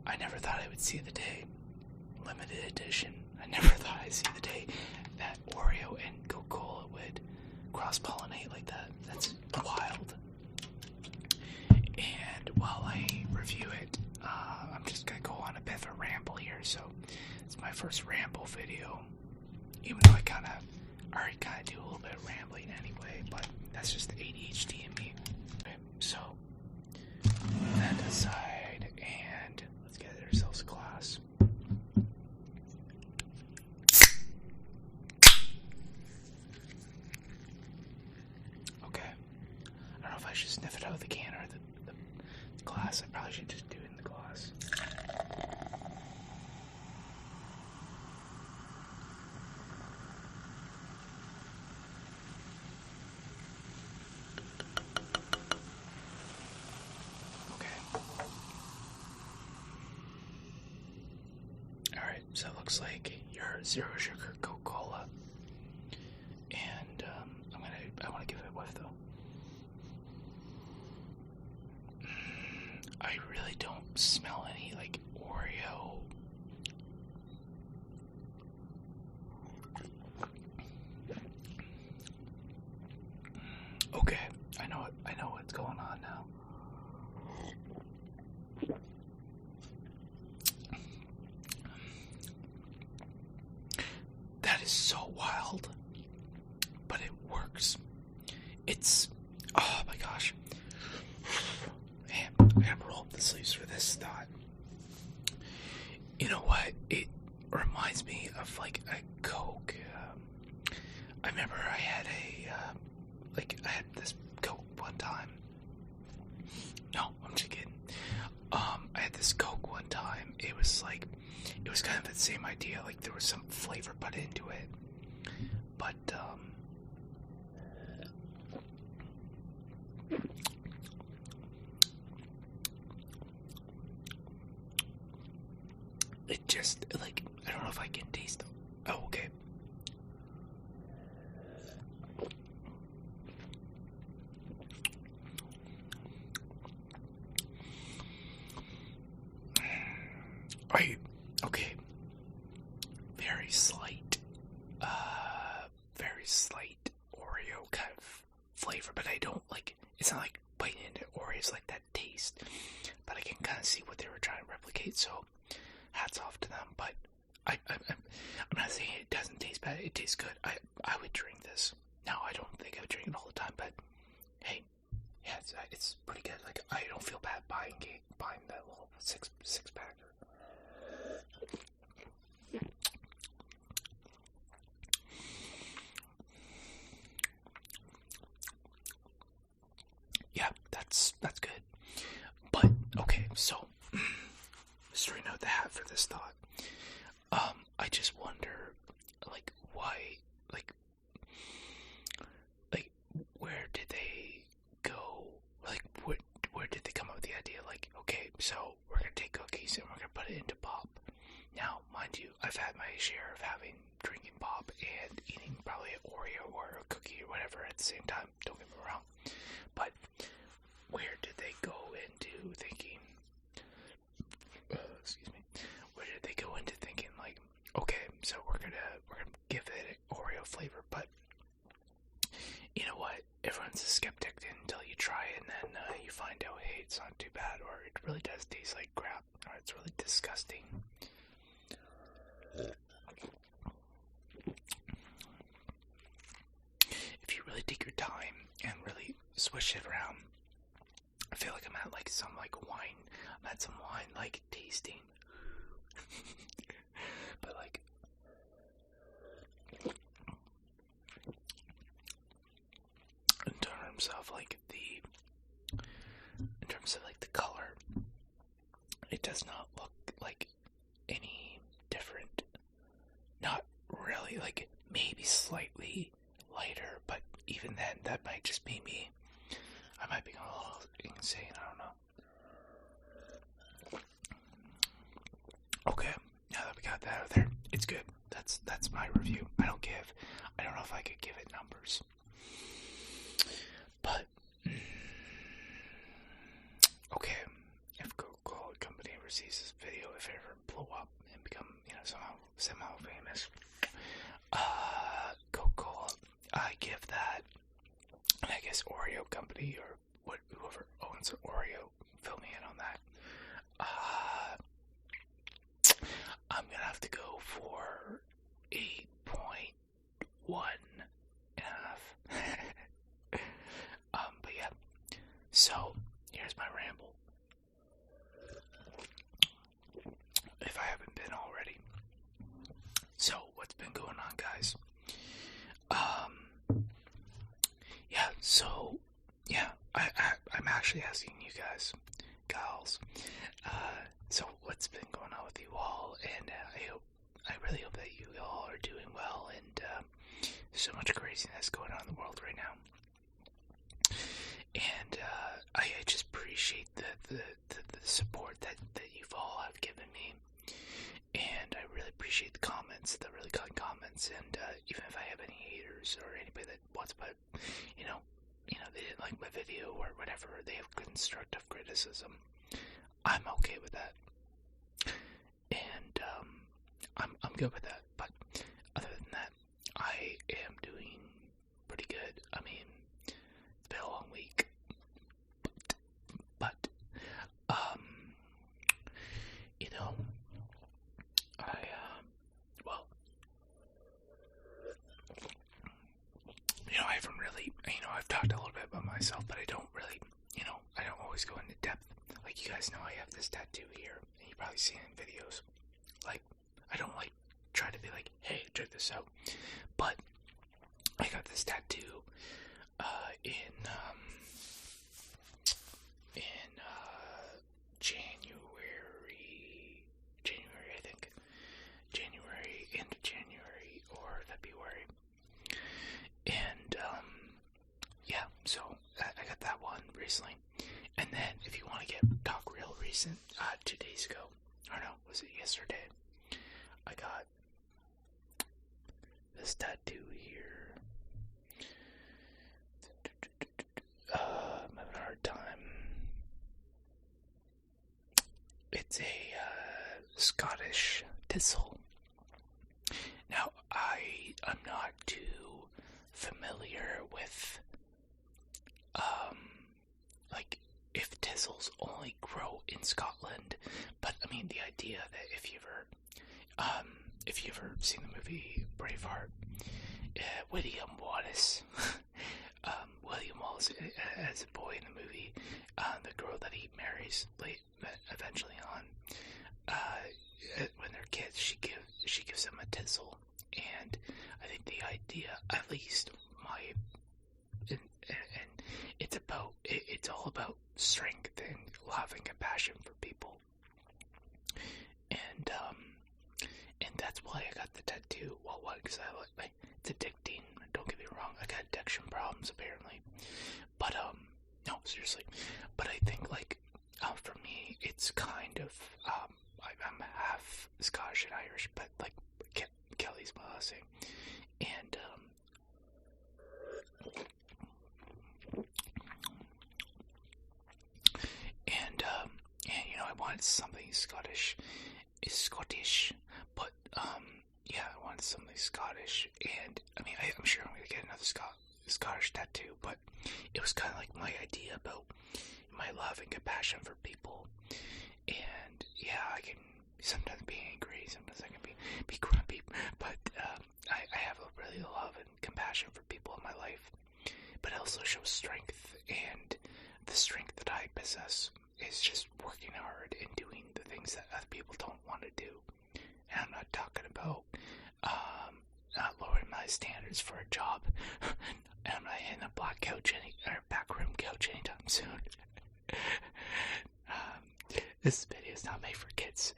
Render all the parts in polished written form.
I never thought I would see the day. Limited edition. I never thought I'd see the day that Oreo and Coca-Cola would cross-pollinate like that. That's wild. And while I review it, I'm just gonna go on a bit of a ramble here. So it's my first ramble video, even though I already kind of do a little bit of rambling anyway. But that's just the ADHD in me. Okay, so that aside, and let's get ourselves a glass. Okay, I don't know if I should sniff it out of the can or the glass. I probably should just do it in the glass. Alright, so it looks like your zero sugar Coca-Cola. And I want to give it a whiff though. I really don't smell any like Oreo. Okay, I know what's going on now. That is so wild, but it works. It's, oh my gosh. Man, I gotta roll up the sleeves for this thought. You know what? It reminds me of like a Coke. I remember I had I had this Coke one time. No, I'm just kidding. I had this Coke one time. It was kind of the same idea. Like there was some flavor put into it, but it just like I don't know if I can taste them. Oh, okay. Are you okay? Very slight Oreo kind of flavor, but I don't like. It's not like biting into Oreos like that taste, but I can kind of see what they were trying to replicate. So, hats off to them. But I'm not saying it doesn't taste bad. It tastes good. I would drink this. Now I don't think I would drink it all the time, but hey, yeah, it's pretty good. Like I don't feel bad buying that little six pack. Yeah, that's good. But okay, so straighten out the hat for this thought. I just wonder, like, why, like, where did they go? Like, where did they come up with the idea? Like, okay, so we're gonna take cookies and we're gonna put it into pop. Now, mind you, I've had my share of drinking pop and eating probably an Oreo or a cookie or whatever at the same time. Don't get me wrong. But where did they go into thinking? Excuse me. Where did they go into thinking like, okay, so we're gonna give it an Oreo flavor, but you know what? Everyone's a skeptic until you try it, and then you find out, hey, it's not too bad, or it really does taste like crap, or it's really disgusting. If you really take your time and really swish it around, I feel like I'm at like some like wine. I'm at some wine like tasting. But like in terms of like the color, it does not look like any different. Not really, like maybe slightly lighter, but even then that might just be me. I might be going a little insane, I don't know. Okay, now that we got that out there, it's good. That's my review. I don't know if I could give it numbers. But okay, if Coca-Cola Company ever sees this video, guess Oreo company or whoever owns Oreo, fill me in on that. I'm gonna have to go for 8.1.5. But yeah. So here's my ramble. If I haven't been already. So what's been going on, guys? I'm actually asking you guys, gals. So what's been going on with you all? And I really hope that you all are doing well. And there's so much craziness going on in the world right now. And I just appreciate the support that you all have given me. And I really appreciate the comments, the really kind comments. And even if I have any haters or anybody that wants to, they didn't like my video or whatever, they have constructive criticism, I'm okay with that. And I'm good with that. But other than that, I am doing pretty good. I mean, it's been a long week. But I haven't really, I've talked a little bit about myself, but I don't really, I don't always go into depth. Like, you guys know I have this tattoo here, and you've probably seen it in videos. Like, I don't, try to be like, hey, check this out. But I got this tattoo in January, I think. End of January or February. And, so I got that one recently. And then, if you want to talk real recent, 2 days ago, or no, was it yesterday? I got this tattoo here. I'm having a hard time. It's a Scottish thistle. Now, I'm not too familiar with if thistles only grow in Scotland, but I mean the idea that if you ever seen the movie Braveheart, William Wallace as a boy in the movie, the girl that he marries eventually on, when they're kids, she gives them a thistle, and I think the idea, at least and it's all about strength and love and compassion for people, and that's why I got the tattoo. Well, one, because I like it's addicting. Don't get me wrong, I got addiction problems apparently, but no, seriously. But I think for me, it's kind of I'm half Scottish and Irish, but Kelly's my last name, and I wanted something Scottish, but I wanted something Scottish, and I mean, I'm sure I'm gonna get another Scottish tattoo, but it was kind of like my idea about my love and compassion for people, and I can sometimes be angry, sometimes I can be grumpy, but I have a really love and compassion for people in my life, but it also shows strength, and the strength that I possess is just working hard and doing the things that other people don't want to do. And I'm not talking about not lowering my standards for a job, and I'm not hitting a back room couch anytime soon. This video is not made for kids.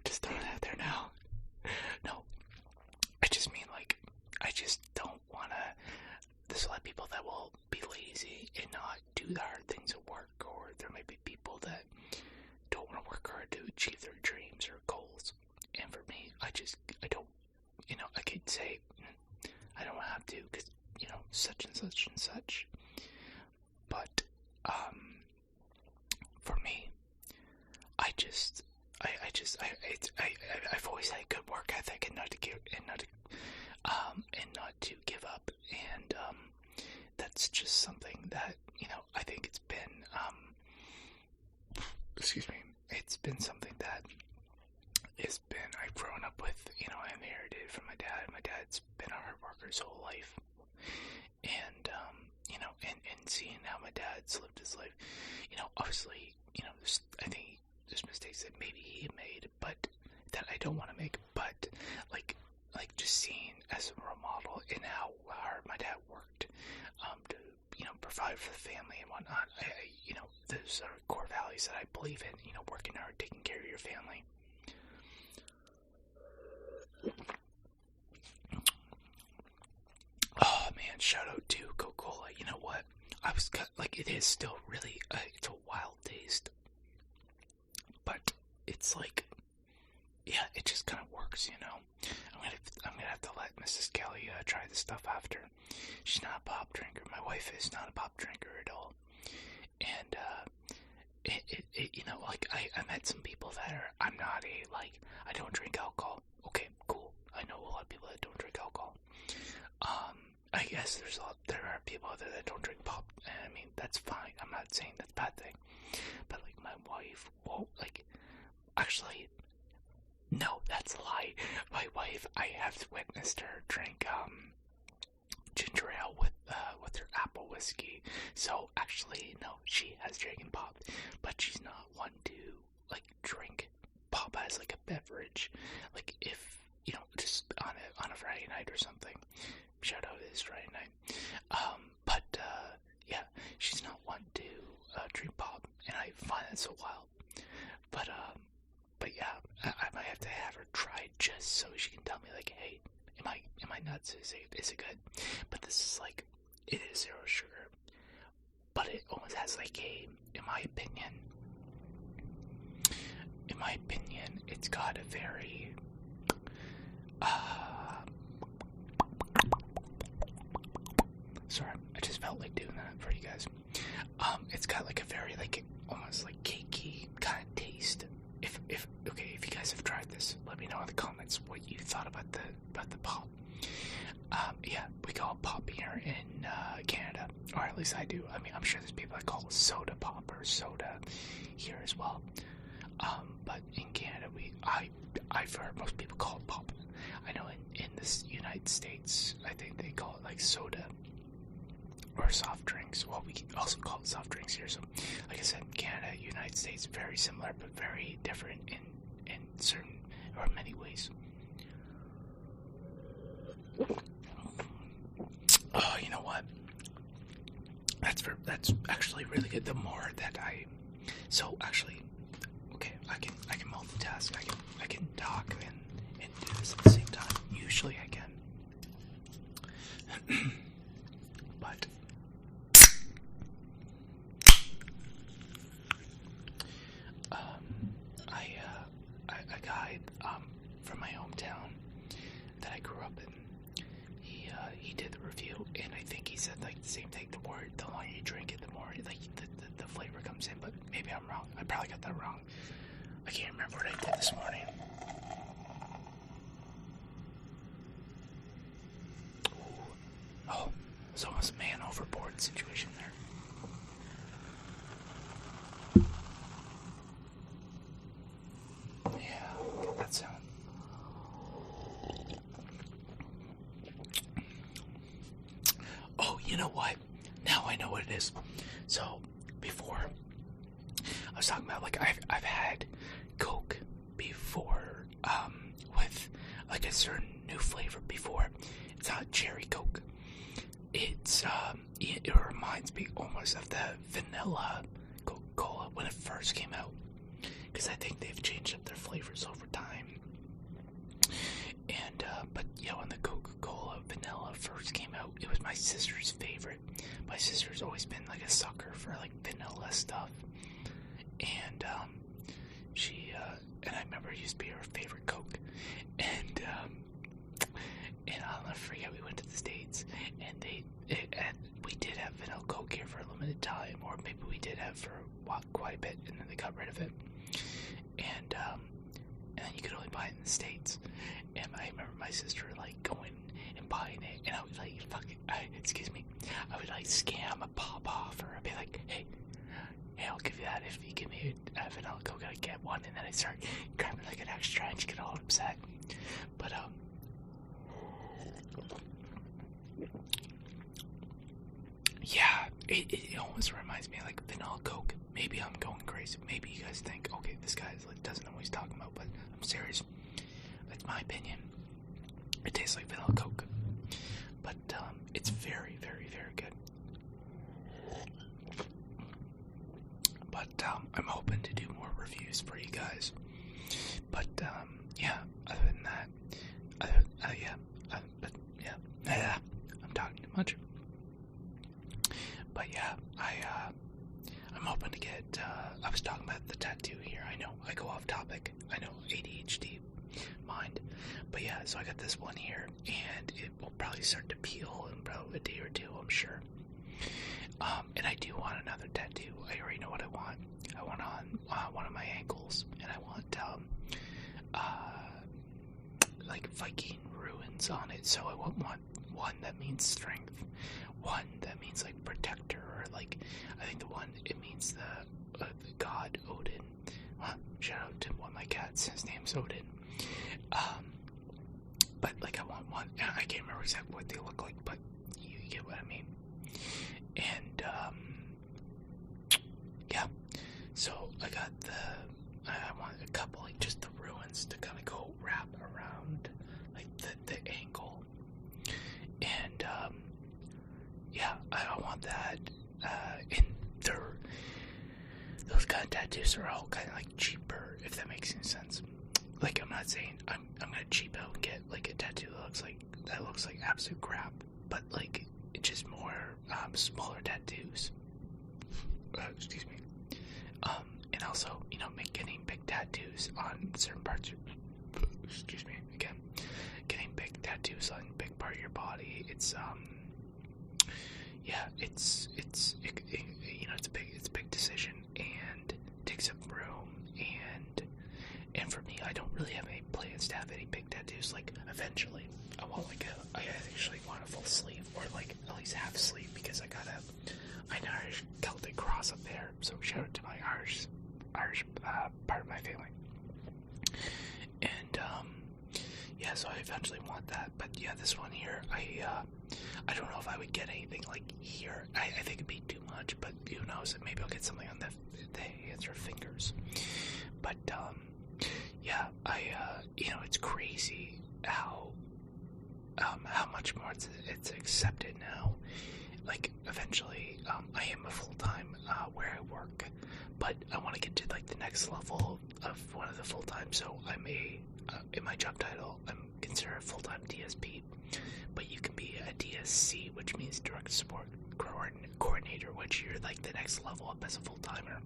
Just throwing it out there now. No, I just mean I just don't want to. There's a lot of people that will be lazy and not do the hard things at work, or there might be people that don't want to work hard to achieve their dreams or goals. And for me, I don't, I could say I don't have to because, such and such and such. But, for me, I've always had a good work ethic and not to give up. And, that's just something that, I think it's been, excuse me, it's been something that I've grown up with, I inherited it from my dad. My dad's been a hard worker his whole life. And, and seeing how my dad's lived his life, obviously, I think there's mistakes that maybe he made, but that I don't want to make, but, like just seeing as a role model in how hard my dad worked, to, provide for the family and whatnot. Those are core values that I believe in, working hard, taking care of your family. Oh man, shout out to Coca-Cola. You know what? It is still really, it's a wild taste. But it's yeah, it just kind of works, I'm gonna have to let Mrs. Kelly try this stuff after. She's not a pop drinker. My wife is not a pop drinker at all. And, I met some people that I'm not I don't drink alcohol. Okay, cool. I know a lot of people that don't drink alcohol. I guess there are people out there that don't drink pop, and I mean, that's fine. I'm not saying that's a bad thing. But, my wife won't, actually, no, that's a lie. My wife, I have witnessed her drink, ginger ale with her apple whiskey. So, actually, no, she has drinking pop, but she's not one to, drink pop as, a beverage. If, just on a Friday night or something. Shout out it is Friday night. Yeah, she's not one to drink pop, and I find that so wild. But yeah, I might have to have her try it just so she can tell me, hey, am I nuts? Is it good? But this is it is zero sugar, but it almost has in my opinion, it's got a very, sorry, I just felt like doing that for you guys. It's got a very almost cakey kind of taste. If you guys have tried this, let me know in the comments what you thought about the pop. Yeah, we call it pop here in Canada, or at least I do. I mean, I'm sure there's people that call it soda pop or soda here as well. But in Canada, I've heard most people call it pop. I know in the United States, I think they call it soda or soft drinks. Well, we can also call it soft drinks here. So, like I said, Canada, United States, very similar but very different in certain or many ways. Oh, you know what? That's actually really good. The more that actually, okay, I can multitask. I can talk and do this at the same time. Usually I can. But a guy from my hometown that I grew up in, he did the review, and I think he said the same thing. The longer you drink it, the more the flavor comes in. But maybe I'm wrong. I probably got that wrong. I can't remember what I did this morning. Ooh. Oh, it's almost a man overboard situation there. Yeah, get that sound. Oh, you know what? Now I know what it is. So, before, I was talking about, I've had Coke before, with, a certain new flavor before. It's not cherry Coke. It's, it reminds me almost of the vanilla Coca-Cola when it first came out. Because I think they've changed up their flavors over time. And, but, when the Coca-Cola vanilla first came out, it was my sister's favorite. My sister's always been, a sucker for, vanilla stuff. And, and I remember it used to be her favorite Coke. And I'll never forget, we went to the States, and we did have vanilla Coke here for a limited time, or maybe we did have for quite a bit, and then they got rid of it. And then you could only buy it in the States. And I remember my sister, going and buying it, and I would like I would like scam a pop off, or I'd be like, hey, I'll give you that if you give me a vanilla Coke, I get one, and then I start grabbing like an extra, and she get all upset. But yeah, it almost reminds me of like vanilla Coke. Maybe I'm going crazy. Maybe you guys think, okay, this guy like doesn't know what he's talking about, but I'm serious. That's my opinion. It tastes like vanilla Coke, but it's very, very, very good. But I'm hoping to do more reviews for you guys. But yeah, other than that, I'm talking too much. But yeah, I'm hoping to get. I was talking about the tattoo here. I know I go off topic. I know, ADHD mind. But yeah, so I got this one here, and it will probably start to peel in probably a day or two, I'm sure. And I do want another tattoo. I already know what I want. I want on one of my ankles, and I want like Viking ruins on it. So I want one that means strength, one that means like protector, or like I think the one it means the god Odin. Shout out to one of my cats. His name's Odin. But like I want one. I can't remember exactly what they look like, but you get what I mean. And yeah, so I got I want a couple, like just the ruins to kind of go wrap around like the ankle, and yeah, I want that. And those kind of tattoos are all kind of like cheaper, if that makes any sense. Like I'm not saying I'm gonna cheap out and get like a tattoo that looks like absolute crap, but like it's just more smaller tattoos. Excuse me. And also, getting big tattoos on certain parts of, excuse me, again, getting big tattoos on a big part of your body, it's yeah, it's a big decision, and takes up room, and for me, I don't really have any plans to have any big tattoos. Like eventually I actually want a full sleeve, or like at least half sleeve, because I got an Irish Celtic cross up there, so shout out to my Irish part of my family. And yeah, so I eventually want that. But yeah, this one here, I don't know if I would get anything like here. I think it'd be too much, but who knows? Maybe I'll get something on the hands or fingers. But yeah, it's crazy how much more it's accepted now. Like eventually, I am a full-time where I work, but I want to get to like the next level of one of the full-time. So I'm in my job title, I'm considered a full-time DSP, but you can be a DSC, which means direct support coordinator, which you're like the next level up as a full-timer,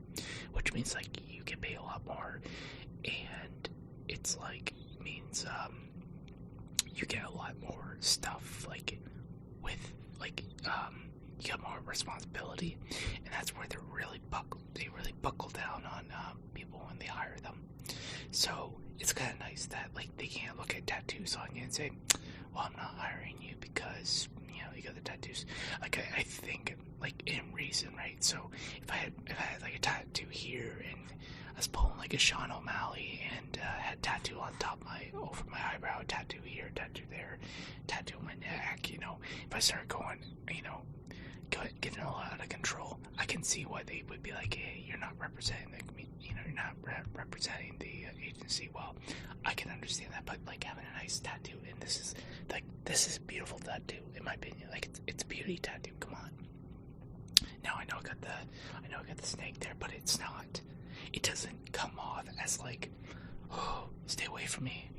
which means like you get paid a lot more, and it's like means you get a lot more stuff, like with like you got more responsibility, and that's where they really buckle down on people when they hire them. So it's kind of nice that like they can't look at tattoos on you and say, well, I'm not hiring you because you got the tattoos. Like I think like in reason, right? So if I had like a tattoo here, and I was pulling like a Sean O'Malley, and had tattoo on top over my eyebrow, tattoo here, tattoo there, tattoo on my neck, if I start going, getting a lot out of control, I can see why they would be like, hey, you're not representing you're not representing the agency well. I can understand that, but like having a nice tattoo, and this is a beautiful tattoo in my opinion. Like it's a beauty tattoo. Come on. Now I know I got the snake there, but it's not. It doesn't come off as like, oh, stay away from me,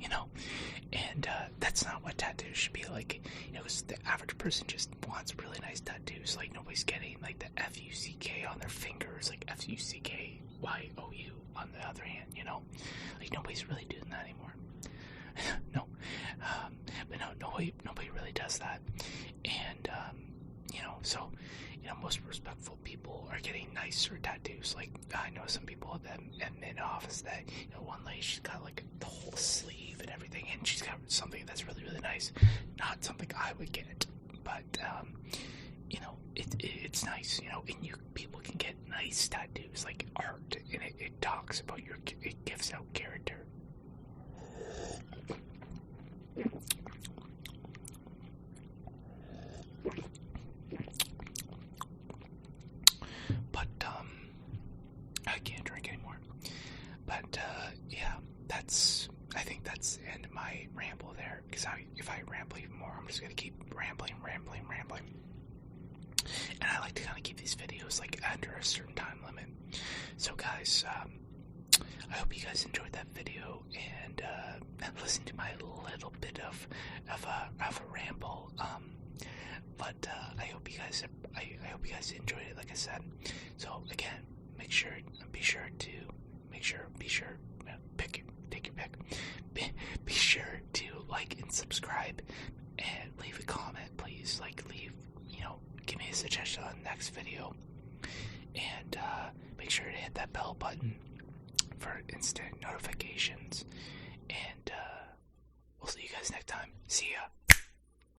and that's not what tattoos should be like. Because the average person just wants really nice tattoos. Like nobody's getting like the FUCK on their fingers, like FUCKYOU on the other hand, like nobody's really doing that anymore. No, but no, nobody really does that, and so most respectful people are getting nicer tattoos. Like, I know some people at the office that, one lady, she's got like the whole sleeve and everything, and she's got something that's really, really nice. Not something I would get, but, it's nice, and people can get nice tattoos, like art, and it talks about it gives out character. But, I can't drink anymore. But, yeah, I think that's the end of my ramble there, because if I ramble even more, I'm just gonna keep rambling. And I like to kind of keep these videos, like, under a certain time limit. So, guys, I hope you guys enjoyed that video, and listened to my little bit of a ramble. But I hope you guys enjoyed it, like I said. So again, be sure to take your pick. Be sure to like and subscribe, and leave a comment, please. Like, give me a suggestion on the next video, and make sure to hit that bell button for instant notifications. And we'll see you guys next time. See ya.